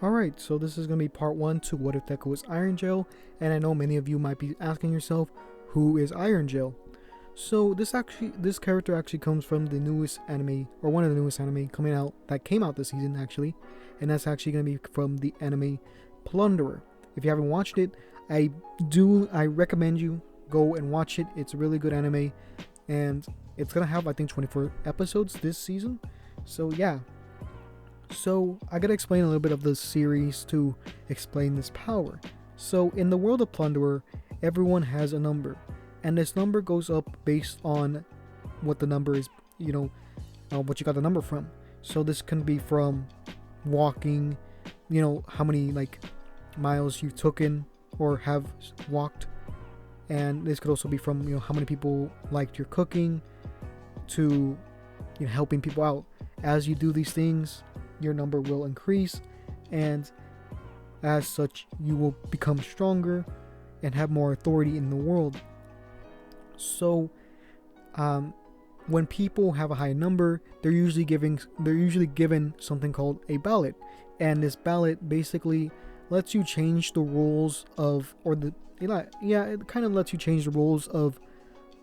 Alright, so this is going to be part 1 to what if Deku is Iron Gel, and I know many of you might be asking yourself, who is Iron Gel? So this character actually comes from the newest anime, or one of the newest anime that came out this season actually, and that's actually going to be from the anime Plunderer. If you haven't watched it, I recommend you go and watch it. It's a really good anime, and it's going to have I think 24 episodes this season, so yeah. So I gotta explain a little bit of the series to explain this power. So in the world of Plunderer, everyone has a number, and this number goes up based on what the number is, what you got the number from. So this can be from walking, how many miles you've taken or have walked, and this could also be from how many people liked your cooking to helping people out. As you do these things, your number will increase, and as such you will become stronger and have more authority in the world. So when people have a high number, they're usually given something called a ballot, and this ballot basically lets you change the rules of it kind of lets you change the rules of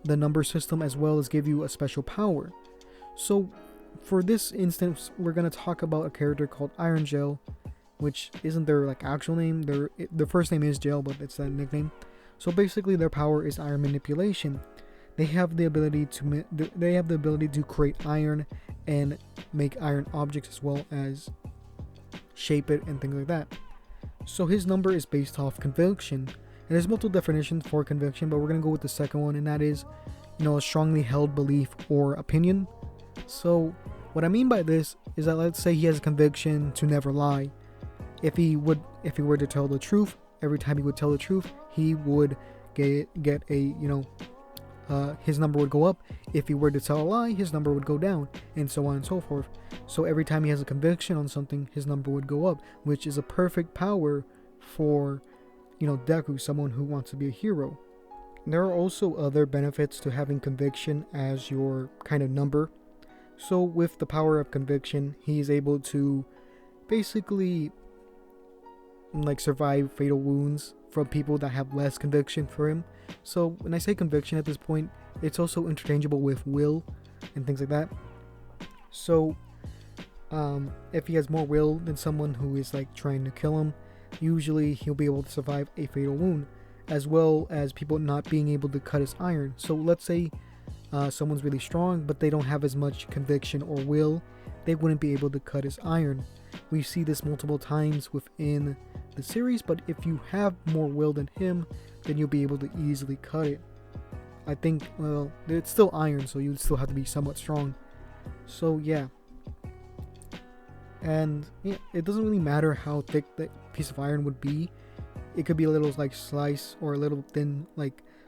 the number system, as well as give you a special power. So for this instance, we're going to talk about a character called Iron Gel, which isn't their actual name. Their first name is Gel, but it's a nickname. So basically their power is iron manipulation. They have the ability to create iron and make iron objects, as well as shape it and things like that. So his number is based off conviction, and there's multiple definitions for conviction, but we're going to go with the second one, and that is a strongly held belief or opinion. So what I mean by this is that, let's say he has a conviction to never lie. If he were to tell the truth, every time he would tell the truth, he would get his number would go up. If he were to tell a lie, his number would go down, and so on and so forth. So every time he has a conviction on something, his number would go up, which is a perfect power for Deku, someone who wants to be a hero. There are also other benefits to having conviction as your kind of number. So with the power of conviction, he is able to basically survive fatal wounds from people that have less conviction for him. So when I say conviction at this point, it's also interchangeable with will and things like that. So if he has more will than someone who is trying to kill him, usually he'll be able to survive a fatal wound, as well as people not being able to cut his iron. So let's say someone's really strong, but they don't have as much conviction or will, they wouldn't be able to cut his iron. We see this multiple times within the series, but if you have more will than him, then you'll be able to easily cut it. I think, well, it's still iron, so you'd still have to be somewhat strong. So yeah. And yeah, it doesn't really matter how thick that piece of iron would be. It could be a little slice, or a little thin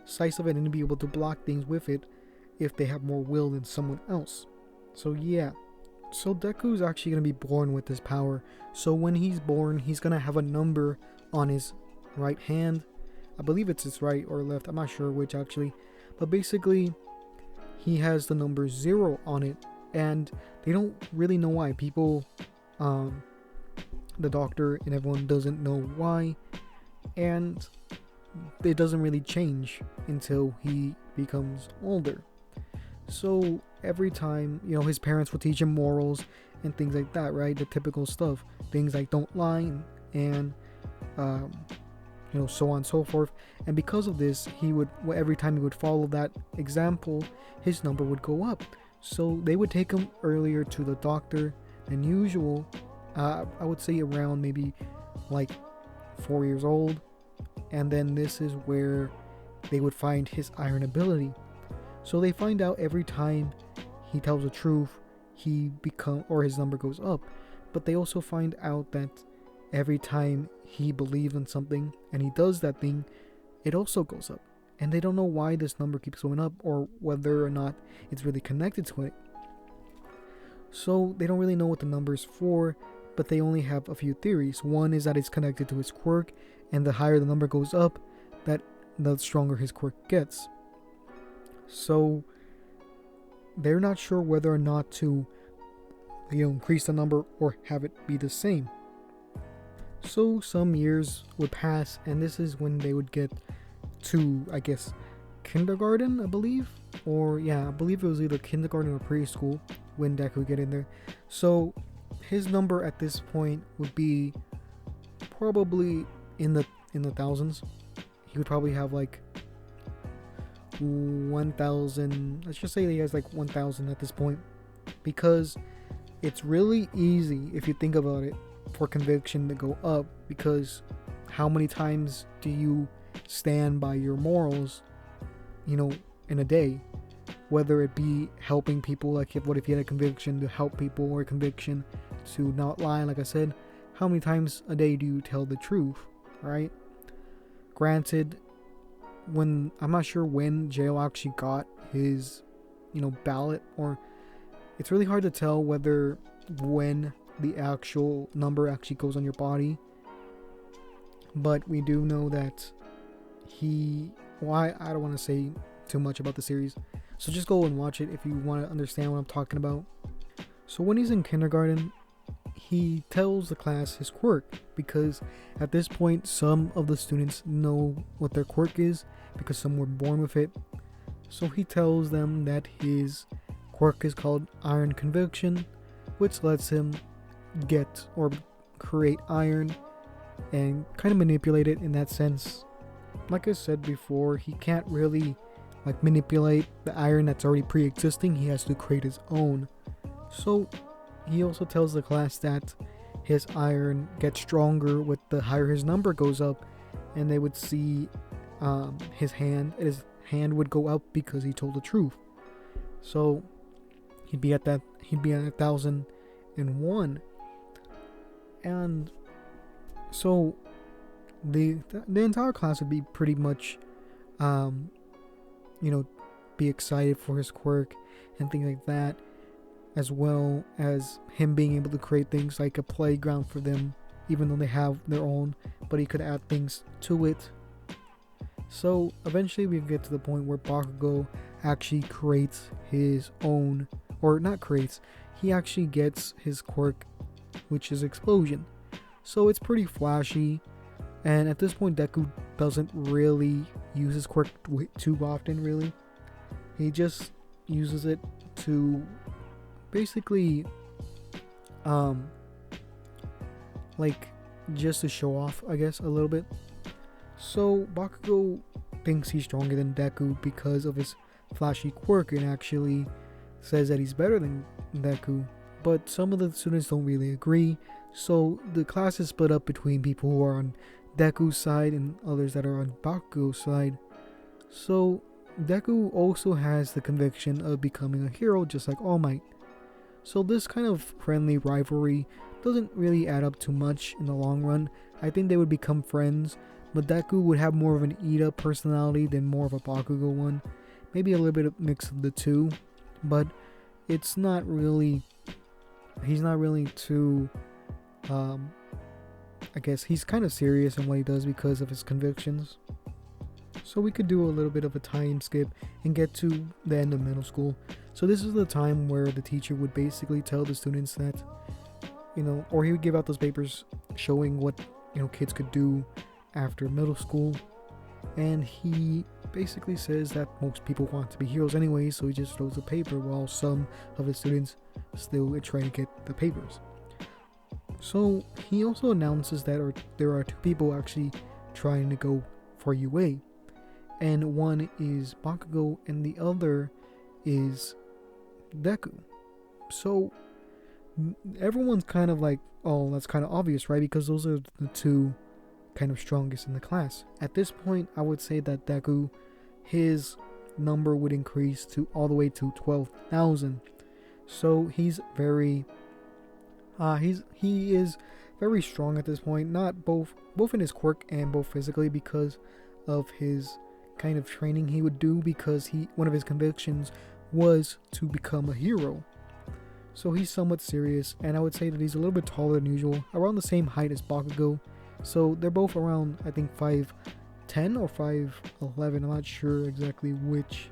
slice of it, and you'll be able to block things with it if they have more will than someone else. So yeah. So Deku is actually going to be born with this power. So when he's born, he's going to have a number on his right hand. I believe it's his right or left. I'm not sure which actually. But basically, he has the number 0 on it. And they don't really know why. People, the doctor and everyone doesn't know why. And it doesn't really change until he becomes older. So every time, his parents will teach him morals and things like that, right? The typical stuff. Things like don't lie and so on and so forth. And because of this, every time he would follow that example, his number would go up. So they would take him earlier to the doctor than usual. I would say around maybe 4 years old. And then this is where they would find his iron ability. So they find out every time he tells the truth, his number goes up. But they also find out that every time he believes in something and he does that thing, it also goes up. And they don't know why this number keeps going up, or whether or not it's really connected to it. So they don't really know what the number is for, but they only have a few theories. One is that it's connected to his quirk, and the higher the number goes up, the stronger his quirk gets. So they're not sure whether or not to increase the number or have it be the same. So some years would pass, and this is when they would get to, I guess, kindergarten, I believe. Or yeah, I believe it was either kindergarten or preschool when Deku would get in there. So his number at this point would be probably in the thousands. He would probably have like 1,000. Let's just say he has like 1,000 at this point, because it's really easy if you think about it for conviction to go up, because how many times do you stand by your morals, in a day? Whether it be helping people, like what if you had a conviction to help people, or a conviction to not lie, like I said, how many times a day do you tell the truth, right? Granted, when I'm not sure when jail actually got his, ballot, or it's really hard to tell whether when the actual number actually goes on your body, but we do know that I don't want to say too much about the series, so just go and watch it if you want to understand what I'm talking about. So when he's in kindergarten, he tells the class his quirk, because at this point some of the students know what their quirk is because some were born with it. So he tells them that his quirk is called Iron Conviction, which lets him get or create iron and kind of manipulate it in that sense. Like I said before, he can't really manipulate the iron that's already pre-existing. He has to create his own. So he also tells the class that his iron gets stronger with the higher his number goes up, and they would see his hand would go up because he told the truth. So he'd be at 1,001, and so the entire class would be pretty much be excited for his quirk and things like that, as well as him being able to create things like a playground for them, even though they have their own, but he could add things to it. So eventually we get to the point where Bakugou actually creates his own, or not creates, he actually gets his quirk, which is explosion. So it's pretty flashy, and at this point Deku doesn't really use his quirk too often, really. He just uses it to basically just to show off, I guess, a little bit. So Bakugou thinks he's stronger than Deku because of his flashy quirk, and actually says that he's better than Deku, but some of the students don't really agree. So the class is split up between people who are on Deku's side and others that are on Bakugou's side. So Deku also has the conviction of becoming a hero, just like All Might. So this kind of friendly rivalry doesn't really add up too much in the long run. I think they would become friends, but Deku would have more of an Ida personality than more of a Bakugou one. Maybe a little bit of mix of the two, but he's not really too, I guess he's kind of serious in what he does because of his convictions. So we could do a little bit of a time skip and get to the end of middle school. So this is the time where the teacher would basically tell the students that, or he would give out those papers showing what, kids could do after middle school. And he basically says that most people want to be heroes anyway, so he just throws the paper while some of the students still try to get the papers. So he also announces that there are two people actually trying to go for UA. And one is Bakugou and the other is Deku. So everyone's kind of like, oh, that's kind of obvious, right? Because those are the two kind of strongest in the class. At this point, I would say that Deku, his number would increase to all the way to 12,000. So he's very he is very strong at this point, not both in his quirk and both physically, because of his kind of training he would do, because one of his convictions was to become a hero. So he's somewhat serious, and I would say that he's a little bit taller than usual, around the same height as Bakugou. So they're both around, I think, 5'10 or 5'11, I'm not sure exactly which.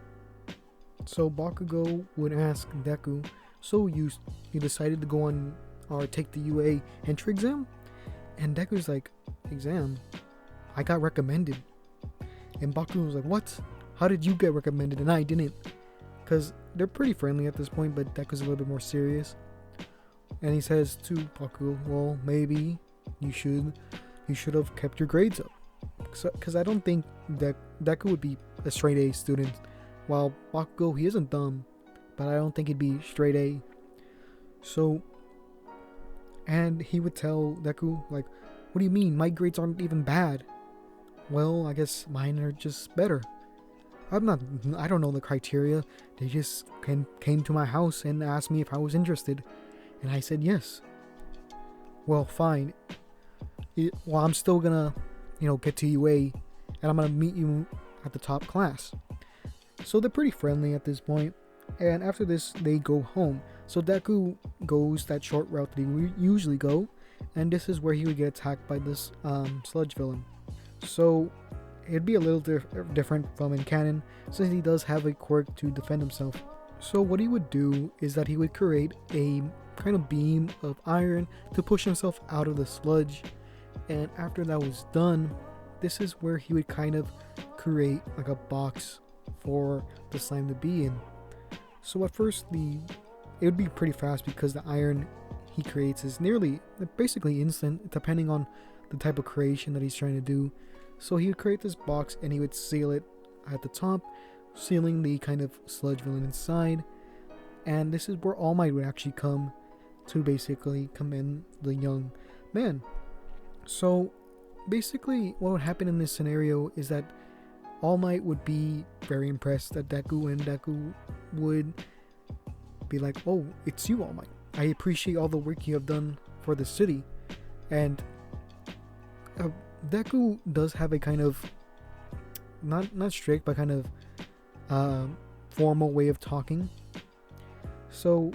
So Bakugou would ask Deku, so you decided to go on or take the UA entry exam? And Deku's like, exam? I got recommended. And Bakugou was like, what? How did you get recommended and I didn't? Because they're pretty friendly at this point, but Deku's a little bit more serious. And he says to Bakugou, well, maybe you should have kept your grades up. Because I don't think that Deku would be a straight A student. While Bakugou, he isn't dumb, but I don't think he'd be straight A. So, and he would tell Deku, like, what do you mean? My grades aren't even bad. Well, I guess mine are just better. I don't know the criteria. They just came to my house and asked me if I was interested. And I said yes. Well, fine. Well, I'm still gonna, get to UA. And I'm gonna meet you at the top class. So they're pretty friendly at this point. And after this, they go home. So Deku goes that short route that he usually go. And this is where he would get attacked by this Sludge villain. So it'd be a little different from in canon, since he does have a quirk to defend himself. So what he would do is that he would create a kind of beam of iron to push himself out of the sludge. And after that was done, this is where he would kind of create like a box for the slime to be in. So at first it would be pretty fast because the iron he creates is basically instant, depending on the type of creation that he's trying to do. So he would create this box and he would seal it at the top, sealing the kind of sludge villain inside. And this is where All Might would actually come to basically commend the young man. So basically what would happen in this scenario is that All Might would be very impressed at Deku, and Deku would be like, oh, it's you, All Might. I appreciate all the work you have done for the city. And Deku does have a kind of not strict, but kind of formal way of talking. So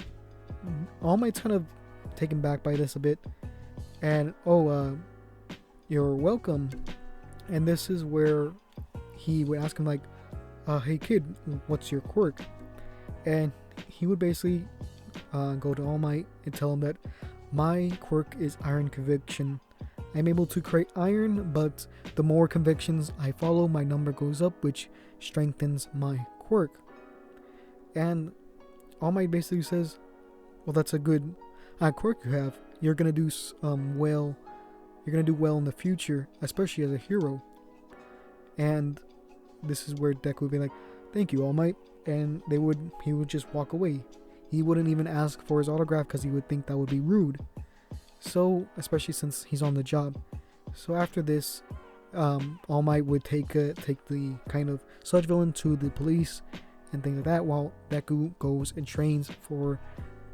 All Might's kind of taken back by this a bit, and you're welcome. And this is where he would ask him like, hey kid, what's your quirk? And he would basically go to All Might and tell him that my quirk is Iron Conviction. I'm able to create iron, but the more convictions I follow, my number goes up, which strengthens my quirk. And All Might basically says, well, that's a good quirk you have. You're gonna do well. You're gonna do well in the future, especially as a hero. And this is where Deku would be like, thank you, All Might. And he would just walk away. He wouldn't even ask for his autograph because he would think that would be rude. So, especially since he's on the job. So after this, All Might would take the kind of sludge villain to the police and things like that, while Deku goes and trains for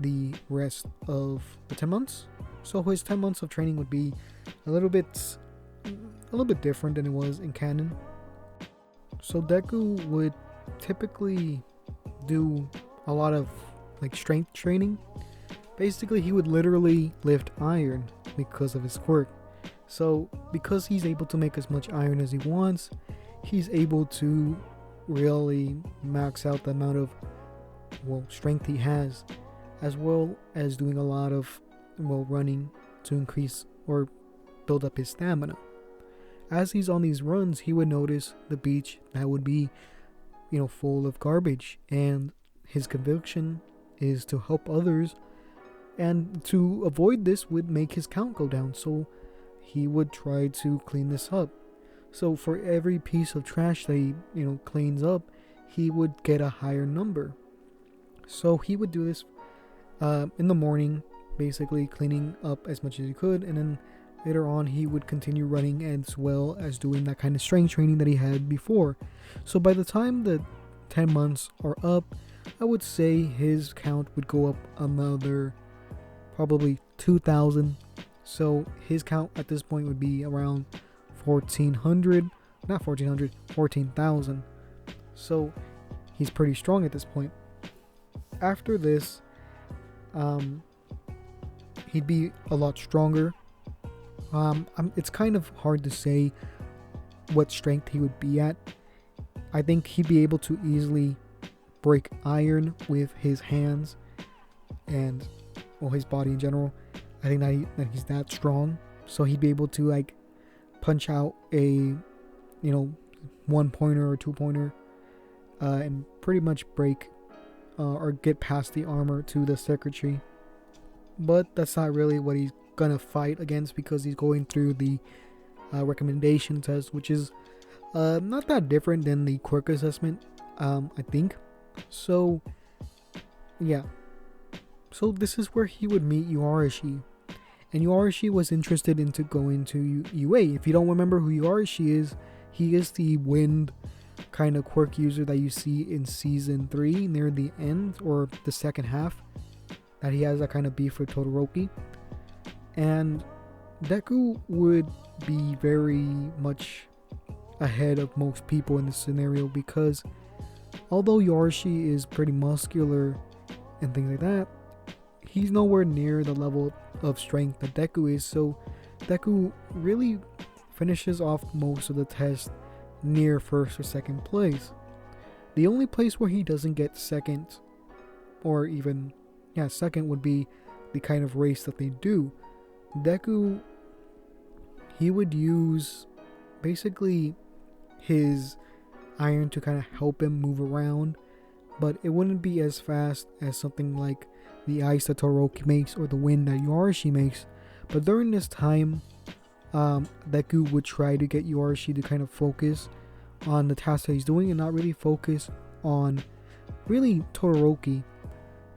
the rest of the 10 months. So his 10 months of training would be a little bit different than it was in canon. So Deku would typically do a lot of like strength training. Basically, he would literally lift iron because of his quirk. So because he's able to make as much iron as he wants, he's able to really max out the amount of strength he has, as well as doing a lot of running to increase or build up his stamina. As he's on these runs, he would notice the beach that would be full of garbage, and his conviction is to help others, and to avoid this would make his count go down. So he would try to clean this up. So for every piece of trash that he cleans up, he would get a higher number. So he would do this in the morning, basically cleaning up as much as he could, and then later on he would continue running as well as doing that kind of strength training that he had before. So by the time the 10 months are up, I would say his count would go up another probably 2,000. So his count at this point would be around 1,400, not 1,400, 14,000. So he's pretty strong at this point. After this, he'd be a lot stronger. It's kind of hard to say what strength he would be at. I think he'd be able to easily break iron with his hands and his body in general. I think that he's that strong. So he'd be able to like punch out a 1-pointer or 2-pointer and pretty much break or get past the armor to the secretary. But that's not really what he's gonna fight against, because he's going through the recommendation test, which is not that different than the quirk assessment, I think. So yeah, so this is where he would meet Yuarashi, and Yuarashi was interested into going to UA. If you don't remember who Yuarashi is, he is the wind kind of quirk user that you see in season 3 near the end, or the second half, that he has that kind of beef with Todoroki. And Deku would be very much ahead of most people in this scenario, because although Yuarashi is pretty muscular and things like that, he's nowhere near the level of strength that Deku is. So Deku really finishes off most of the tests near first or second place. The only place where he doesn't get second, or even second, would be the kind of race that they do. Deku, he would use basically his iron to kind of help him move around, but it wouldn't be as fast as something like the ice that Todoroki makes or the wind that Yuarashi makes. But during this time, Deku would try to get Yuarashi to kind of focus on the task that he's doing and not really focus on really Todoroki,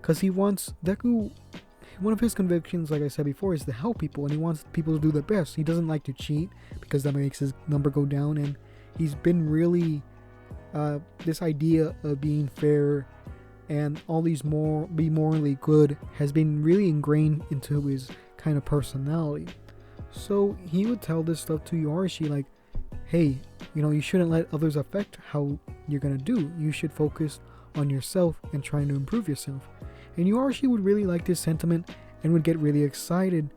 because he wants Deku. One of his convictions, like I said before, is to help people, and he wants people to do their best. He doesn't like to cheat, because that makes his number go down, and he's been really this idea of being fair and all these be morally good has been really ingrained into his kind of personality. So he would tell this stuff to Yuarashi, like, hey, you shouldn't let others affect how you're gonna do. You should focus on yourself and trying to improve yourself. And Yuarashi would really like this sentiment and would get really excited,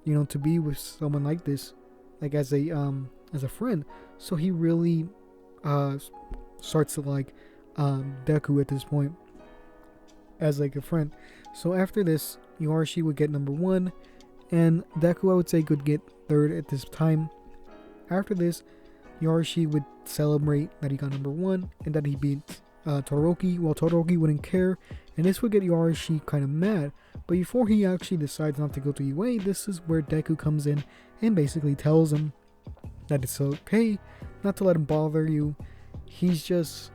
to be with someone like this, like as a friend. So he really starts to like Deku at this point as like a friend. So after this, Yuarashi would get number 1, and Deku, I would say, could get 3rd at this time. After this, Yuarashi would celebrate that he got number 1 and that he beat Todoroki, while Todoroki wouldn't care, and this would get Yuarashi kind of mad. But before he actually decides not to go to UA, this is where Deku comes in and basically tells him that it's okay not to let him bother you. He's just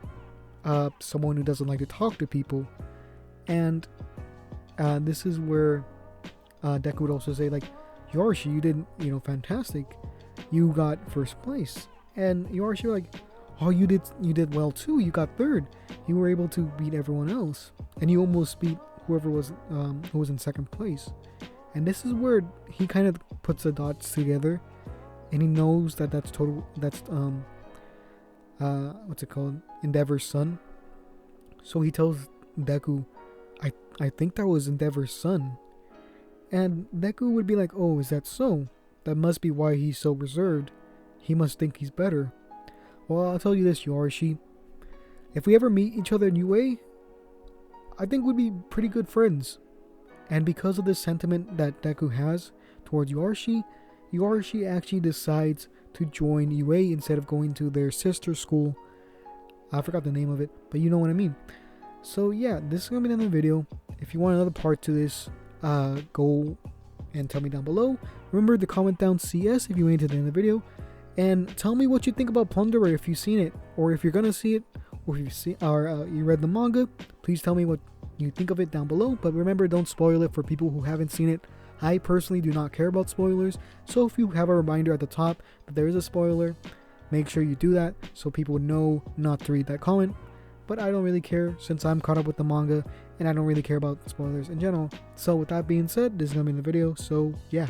someone who doesn't like to talk to people. And this is where Deku would also say, like, Yuarashi, you did fantastic. You got 1st place. And Yuarashi would like, oh, you did well too. You got 3rd. You were able to beat everyone else, and you almost beat whoever was who was in 2nd place. And this is where he kind of puts the dots together, and he knows that that's what's it called, Endeavor's son. So he tells Deku, I think that was Endeavor's son. And Deku would be like, oh, is that so? That must be why he's so reserved. He must think he's better. Well, I'll tell you this, Yuarashi. If we ever meet each other in UA, I think we'd be pretty good friends. And because of the sentiment that Deku has towards Yuarashi, Yuarashi actually decides to join UA instead of going to their sister school. I forgot the name of it, but you know what I mean. So yeah, this is going to be another video. If you want another part to this, go and tell me down below. Remember to comment down CS if you made it to the end of the video. And tell me what you think about Plunderer if you've seen it, or if you're gonna see it, or if you read the manga. Please tell me what you think of it down below. But remember, don't spoil it for people who haven't seen it. I personally do not care about spoilers, so if you have a reminder at the top that there is a spoiler, make sure you do that so people know not to read that comment. But I don't really care, since I'm caught up with the manga and I don't really care about spoilers in general. So with that being said, this is gonna be the video. So yeah.